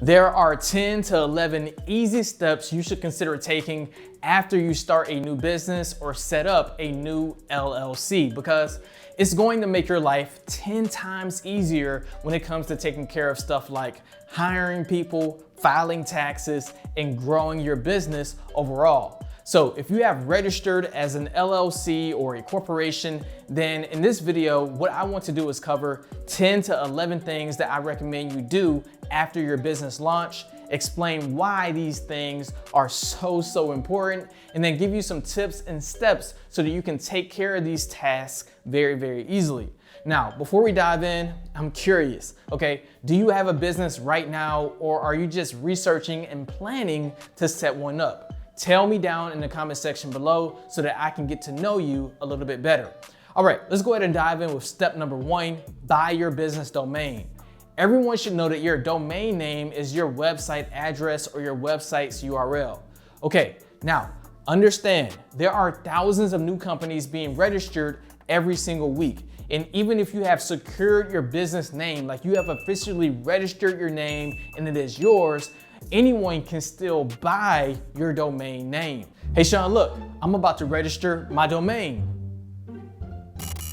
There are 10 to 11 easy steps you should consider taking after you start a new business or set up a new LLC, because it's going to make your life 10 times easier when it comes to taking care of stuff like hiring people, filing taxes, and growing your business overall. So if you have registered as an LLC or a corporation, then in this video, what I want to do is cover 10 to 11 things that I recommend you do after your business launch, explain why these things are so important, and then give you some tips and steps so that you can take care of these tasks very easily. Now, before we dive in, I'm curious, okay? Do you have a business right now, or are you just researching and planning to set one up? Tell me down in the comment section below so that I can get to know you a little bit better. All right, let's go ahead and dive in with step number 1, buy your business domain. Everyone should know that your domain name is your website address or your website's URL. Okay, now understand there are thousands of new companies being registered every single week. And even if you have secured your business name, like you have officially registered your name and it is yours, anyone can still buy your domain name. Hey Sean, look, I'm about to register my domain.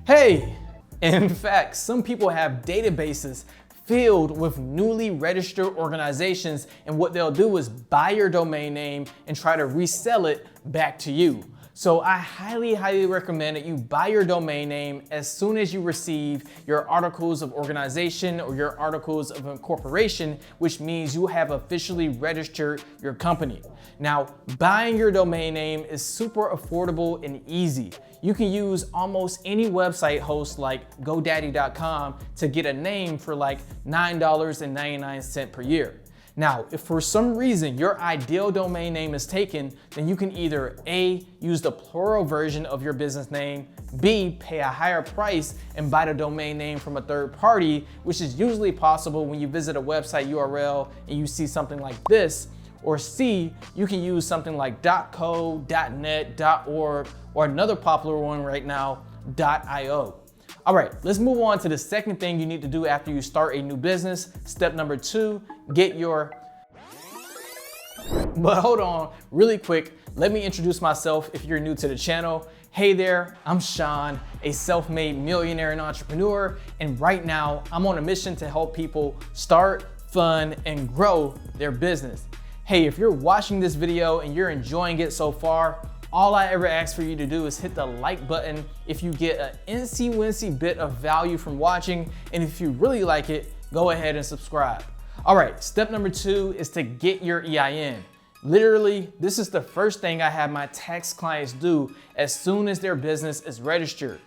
Hey, in fact, some people have databases filled with newly registered organizations, and what they'll do is buy your domain name and try to resell it back to you. So I highly recommend that you buy your domain name as soon as you receive your articles of organization or your articles of incorporation, which means you have officially registered your company. Now, buying your domain name is super affordable and easy. You can use almost any website host like GoDaddy.com to get a name for like $9.99 per year. Now, if for some reason your ideal domain name is taken, then you can either A, use the plural version of your business name, B, pay a higher price and buy the domain name from a third party, which is usually possible when you visit a website URL and you see something like this, or C, you can use something like .co, .net, .org, or another popular one right now, .io. All right, let's move on to the second thing you need to do after you start a new business. Step number 2, get your... But hold on, really quick, let me introduce myself if you're new to the channel. Hey there, I'm Sean, a self-made millionaire and entrepreneur, and right now I'm on a mission to help people start, fund, and grow their business. Hey, if you're watching this video and you're enjoying it so far, all I ever ask for you to do is hit the like button if you get an incy-wincy bit of value from watching, and if you really like it, go ahead and subscribe. All right, step number 2 is to get your EIN. Literally, this is the first thing I have my tax clients do as soon as their business is registered.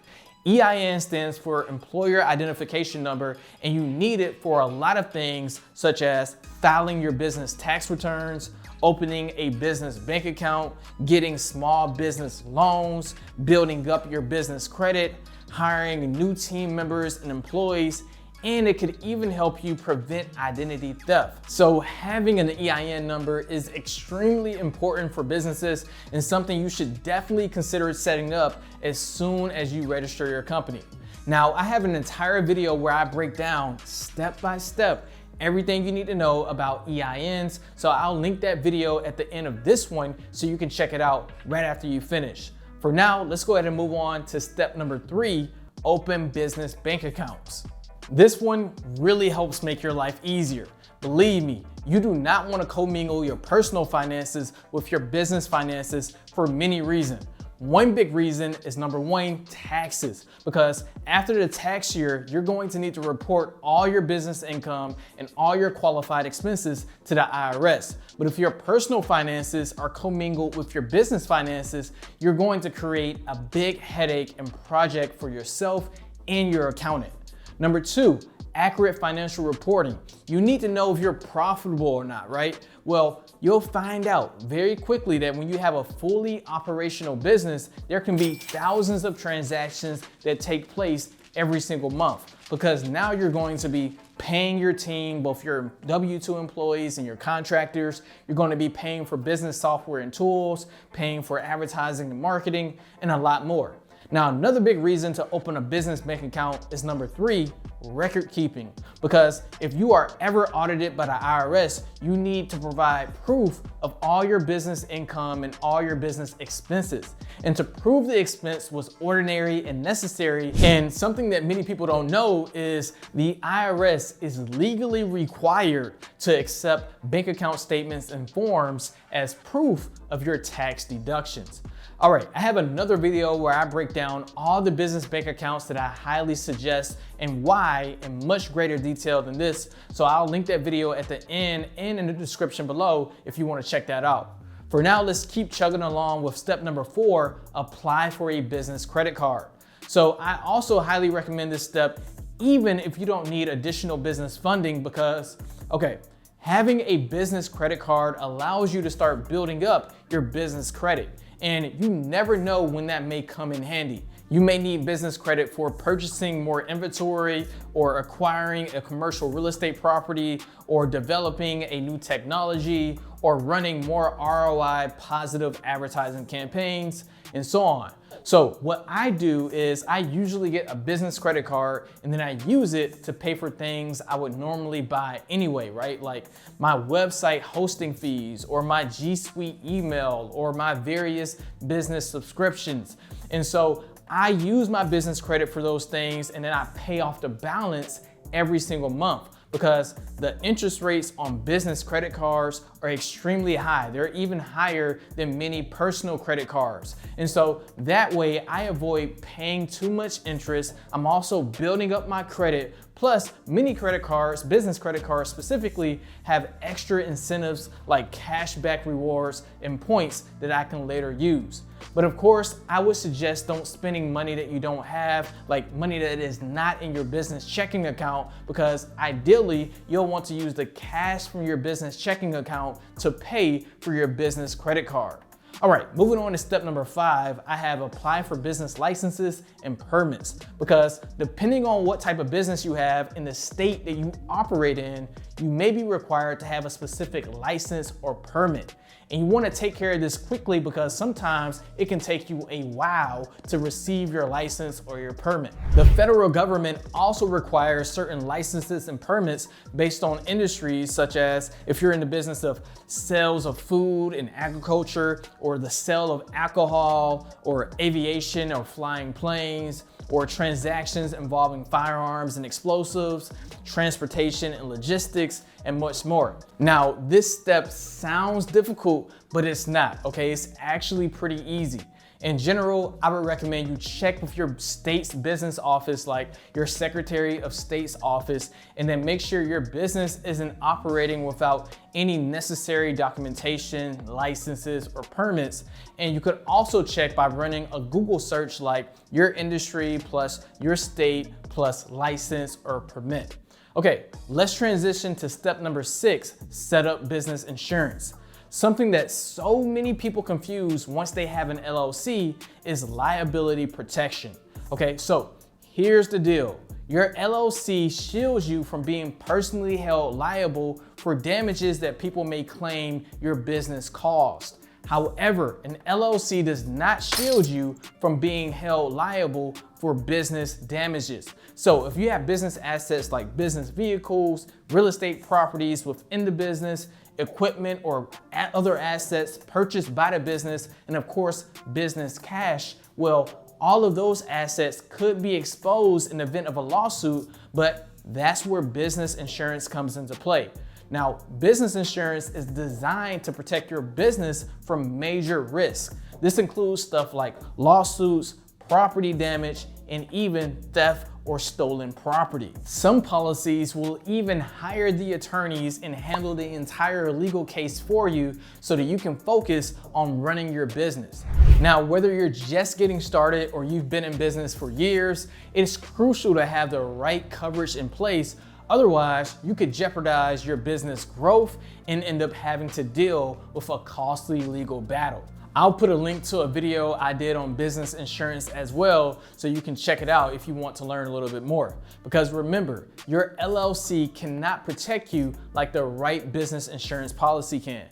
EIN stands for Employer Identification Number, and you need it for a lot of things such as filing your business tax returns, opening a business bank account, getting small business loans, building up your business credit, hiring new team members and employees, and it could even help you prevent identity theft. So having an EIN number is extremely important for businesses and something you should definitely consider setting up as soon as you register your company. Now, I have an entire video where I break down step by step everything you need to know about EINs, so I'll link that video at the end of this one so you can check it out right after you finish. For now, let's go ahead and move on to step number 3, open business bank accounts. This one really helps make your life easier. Believe me, you do not want to commingle your personal finances with your business finances for many reasons. One big reason is number 1, taxes, because after the tax year, you're going to need to report all your business income and all your qualified expenses to the IRS. But if your personal finances are commingled with your business finances, you're going to create a big headache and project for yourself and your accountant. Number 2, accurate financial reporting. You need to know if you're profitable or not, right? Well, you'll find out very quickly that when you have a fully operational business, there can be thousands of transactions that take place every single month, because now you're going to be paying your team, both your W-2 employees and your contractors. You're going to be paying for business software and tools, paying for advertising and marketing, and a lot more. Now, another big reason to open a business bank account is number 3, record keeping, because if you are ever audited by the IRS, you need to provide proof of all your business income and all your business expenses. And to prove the expense was ordinary and necessary, and something that many people don't know is the IRS is legally required to accept bank account statements and forms as proof of your tax deductions. All right, I have another video where I break down all the business bank accounts that I highly suggest and why in much greater detail than this. So I'll link that video at the end and in the description below if you want to check that out. For now, let's keep chugging along with step number 4, apply for a business credit card. So I also highly recommend this step even if you don't need additional business funding because, okay, having a business credit card allows you to start building up your business credit. And you never know when that may come in handy. You may need business credit for purchasing more inventory or acquiring a commercial real estate property or developing a new technology or running more ROI positive advertising campaigns and so on. So what I do is I usually get a business credit card and then I use it to pay for things I would normally buy anyway, right? Like my website hosting fees or my G Suite email or my various business subscriptions. And so I use my business credit for those things and then I pay off the balance every single month, because the interest rates on business credit cards are extremely high. They're even higher than many personal credit cards. And so that way I avoid paying too much interest. I'm also building up my credit. Plus, many credit cards, business credit cards specifically, have extra incentives like cashback rewards and points that I can later use. But of course, I would suggest don't spending money that you don't have, like money that is not in your business checking account, because ideally you'll want to use the cash from your business checking account to pay for your business credit card. All right, moving on to step number 5, I have apply for business licenses and permits, because depending on what type of business you have in the state that you operate in, you may be required to have a specific license or permit. And you want to take care of this quickly because sometimes it can take you a while to receive your license or your permit. The federal government also requires certain licenses and permits based on industries, such as if you're in the business of sales of food and agriculture, or the sale of alcohol, or aviation or flying planes, or transactions involving firearms and explosives, transportation and logistics, and much more. Now, this step sounds difficult, but it's not, okay? It's actually pretty easy. In general, I would recommend you check with your state's business office, like your Secretary of State's office, and then make sure your business isn't operating without any necessary documentation, licenses, or permits. And you could also check by running a Google search like your industry plus your state plus license or permit. Okay, let's transition to step number 6, set up business insurance. Something that so many people confuse once they have an LLC is liability protection. Okay, so here's the deal. Your LLC shields you from being personally held liable for damages that people may claim your business caused. However, an LLC does not shield you from being held liable for business damages. So if you have business assets like business vehicles, real estate properties within the business, equipment or other assets purchased by the business, and of course, business cash, well, all of those assets could be exposed in the event of a lawsuit, but that's where business insurance comes into play. Now, business insurance is designed to protect your business from major risks. This includes stuff like lawsuits, property damage, and even theft or stolen property. Some policies will even hire the attorneys and handle the entire legal case for you so that you can focus on running your business. Now, whether you're just getting started or you've been in business for years, it's crucial to have the right coverage in place. Otherwise, you could jeopardize your business growth and end up having to deal with a costly legal battle. I'll put a link to a video I did on business insurance as well, so you can check it out if you want to learn a little bit more. Because remember, your LLC cannot protect you like the right business insurance policy can.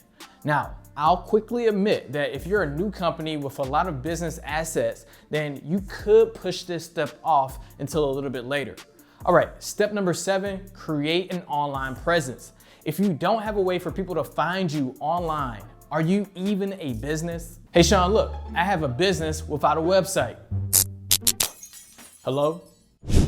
Now, I'll quickly admit that if you're a new company with a lot of business assets, then you could push this step off until a little bit later. All right, step number 7, create an online presence. If you don't have a way for people to find you online, are you even a business? Hey Sean, look, I have a business without a website. Hello?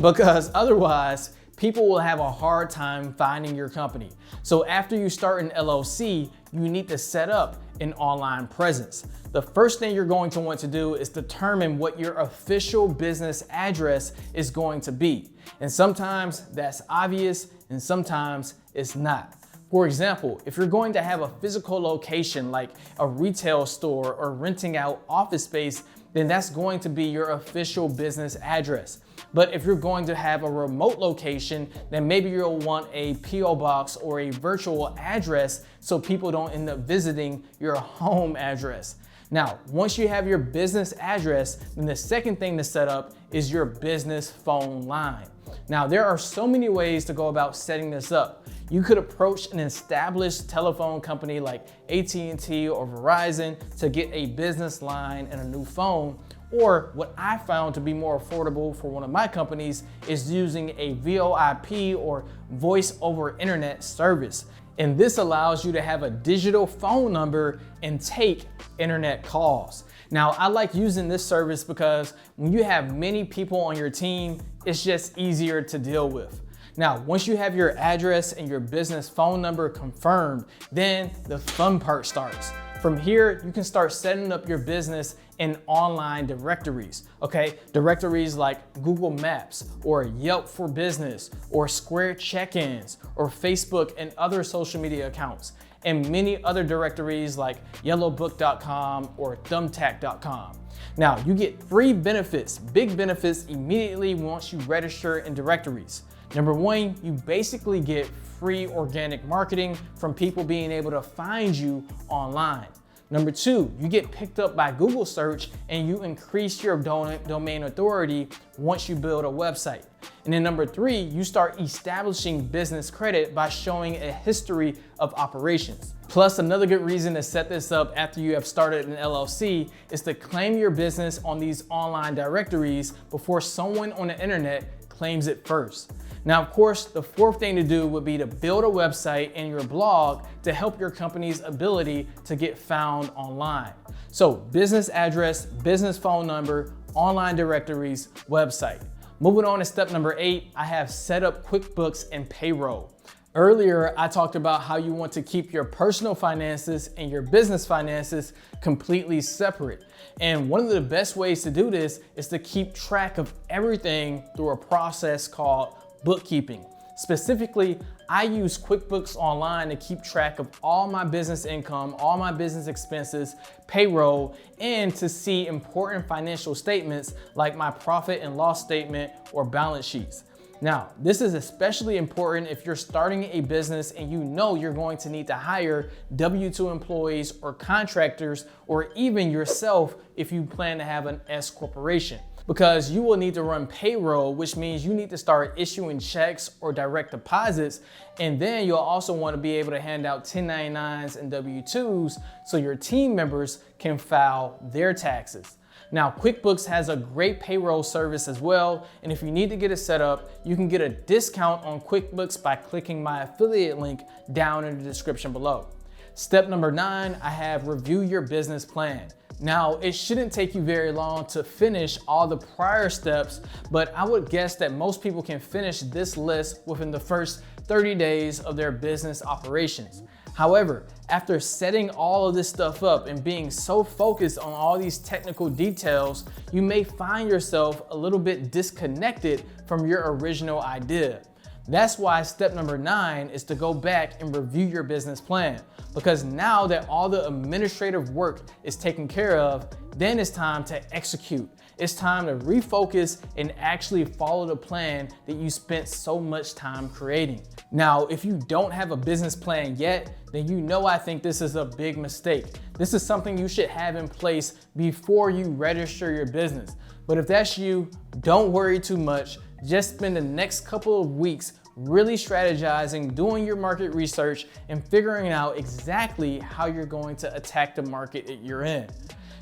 Because otherwise, people will have a hard time finding your company. So after you start an LLC, you need to set up an online presence. The first thing you're going to want to do is determine what your official business address is going to be. And sometimes that's obvious and sometimes it's not. For example, if you're going to have a physical location like a retail store or renting out office space, then that's going to be your official business address. But if you're going to have a remote location, then maybe you'll want a PO box or a virtual address so people don't end up visiting your home address. Now, once you have your business address, then the second thing to set up is your business phone line. Now, there are so many ways to go about setting this up. You could approach an established telephone company like AT&T or Verizon to get a business line and a new phone. Or what I found to be more affordable for one of my companies is using a VoIP or voice over internet service. And this allows you to have a digital phone number and take internet calls. Now, I like using this service because when you have many people on your team, it's just easier to deal with. Now, once you have your address and your business phone number confirmed, then the fun part starts. From here, you can start setting up your business in online directories, okay? Directories like Google Maps or Yelp for Business or Square check-ins or Facebook and other social media accounts, and many other directories like yellowbook.com or thumbtack.com. Now, you get free benefits, big benefits immediately once you register in directories. Number 1, you basically get free organic marketing from people being able to find you online. Number 2, you get picked up by Google search and you increase your domain authority once you build a website. And then number 3, you start establishing business credit by showing a history of operations. Plus, another good reason to set this up after you have started an LLC is to claim your business on these online directories before someone on the internet claims it first. Now, of course, the fourth thing to do would be to build a website and your blog to help your company's ability to get found online. So business address, business phone number, online directories, website. Moving on to step number 8, I have set up QuickBooks and payroll. Earlier, I talked about how you want to keep your personal finances and your business finances completely separate. And one of the best ways to do this is to keep track of everything through a process called bookkeeping. Specifically, I use QuickBooks Online to keep track of all my business income, all my business expenses, payroll, and to see important financial statements like my profit and loss statement or balance sheets. Now, this is especially important if you're starting a business and you know you're going to need to hire W-2 employees or contractors, or even yourself if you plan to have an S corporation. Because you will need to run payroll, which means you need to start issuing checks or direct deposits. And then you'll also want to be able to hand out 1099s and W-2s so your team members can file their taxes. Now, QuickBooks has a great payroll service as well. And if you need to get it set up, you can get a discount on QuickBooks by clicking my affiliate link down in the description below. Step number 9, I have review your business plan. Now, it shouldn't take you very long to finish all the prior steps, but I would guess that most people can finish this list within the first 30 days of their business operations. However, after setting all of this stuff up and being so focused on all these technical details, you may find yourself a little bit disconnected from your original idea. That's why step number 9 is to go back and review your business plan. Because now that all the administrative work is taken care of, then it's time to execute. It's time to refocus and actually follow the plan that you spent so much time creating. Now, if you don't have a business plan yet, then you know I think this is a big mistake. This is something you should have in place before you register your business. But if that's you, don't worry too much. Just spend the next couple of weeks really strategizing, doing your market research, and figuring out exactly how you're going to attack the market that you're in.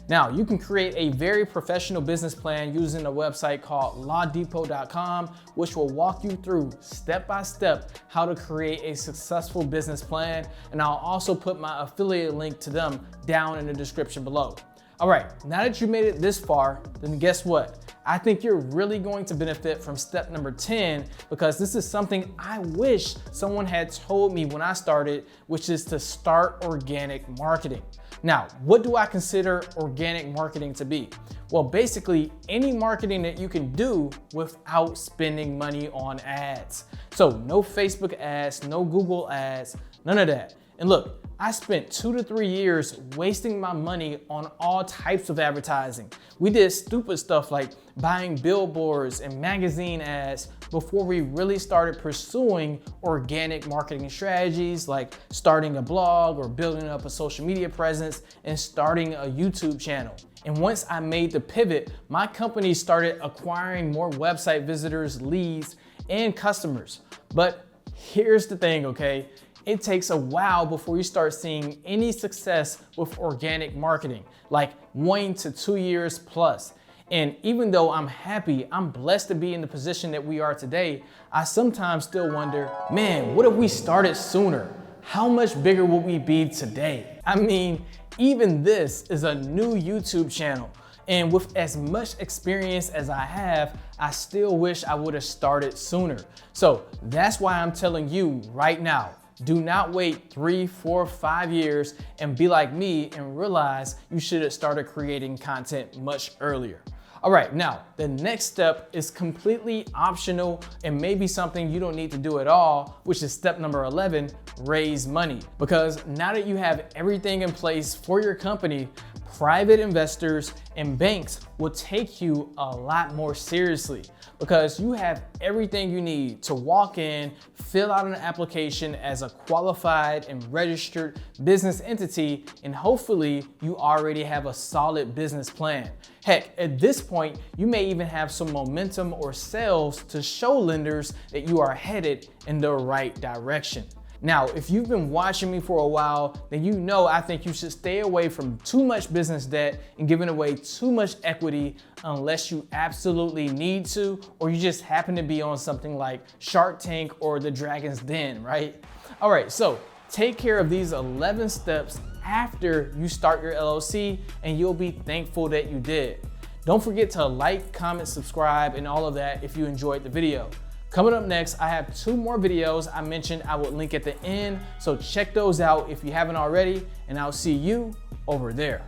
Now, you can create a very professional business plan using a website called lawdepot.com, which will walk you through step by step how to create a successful business plan. And I'll also put my affiliate link to them down in the description below. All right, now that you made it this far, then guess what? I think you're really going to benefit from step number 10, because this is something I wish someone had told me when I started, which is to start organic marketing. Now, what do I consider organic marketing to be? Well, basically any marketing that you can do without spending money on ads. So no Facebook ads, no Google ads, none of that. And look, I spent 2 to 3 years wasting my money on all types of advertising. We did stupid stuff like buying billboards and magazine ads before we really started pursuing organic marketing strategies like starting a blog or building up a social media presence and starting a YouTube channel. And once I made the pivot, my company started acquiring more website visitors, leads, and customers. But here's the thing, okay? It takes a while before you start seeing any success with organic marketing, like 1 to 2 years plus. And even though I'm happy, I'm blessed to be in the position that we are today, I sometimes still wonder, man, what if we started sooner? How much bigger would we be today? I mean, even this is a new YouTube channel. And with as much experience as I have, I still wish I would have started sooner. So that's why I'm telling you right now, do not wait 3, 4, 5 years and be like me and realize you should have started creating content much earlier. All right, now the next step is completely optional and maybe something you don't need to do at all, which is step number 11, raise money. Because now that you have everything in place for your company, private investors and banks will take you a lot more seriously, because you have everything you need to walk in, fill out an application as a qualified and registered business entity, and hopefully you already have a solid business plan. Heck, at this point, you may even have some momentum or sales to show lenders that you are headed in the right direction. Now, if you've been watching me for a while, then you know I think you should stay away from too much business debt and giving away too much equity unless you absolutely need to, or you just happen to be on something like Shark Tank or The Dragon's Den, right? All right, so take care of these 11 steps after you start your LLC, and you'll be thankful that you did. Don't forget to like, comment, subscribe, and all of that if you enjoyed the video. Coming up next, I have 2 more videos I mentioned I would link at the end, so check those out if you haven't already, and I'll see you over there.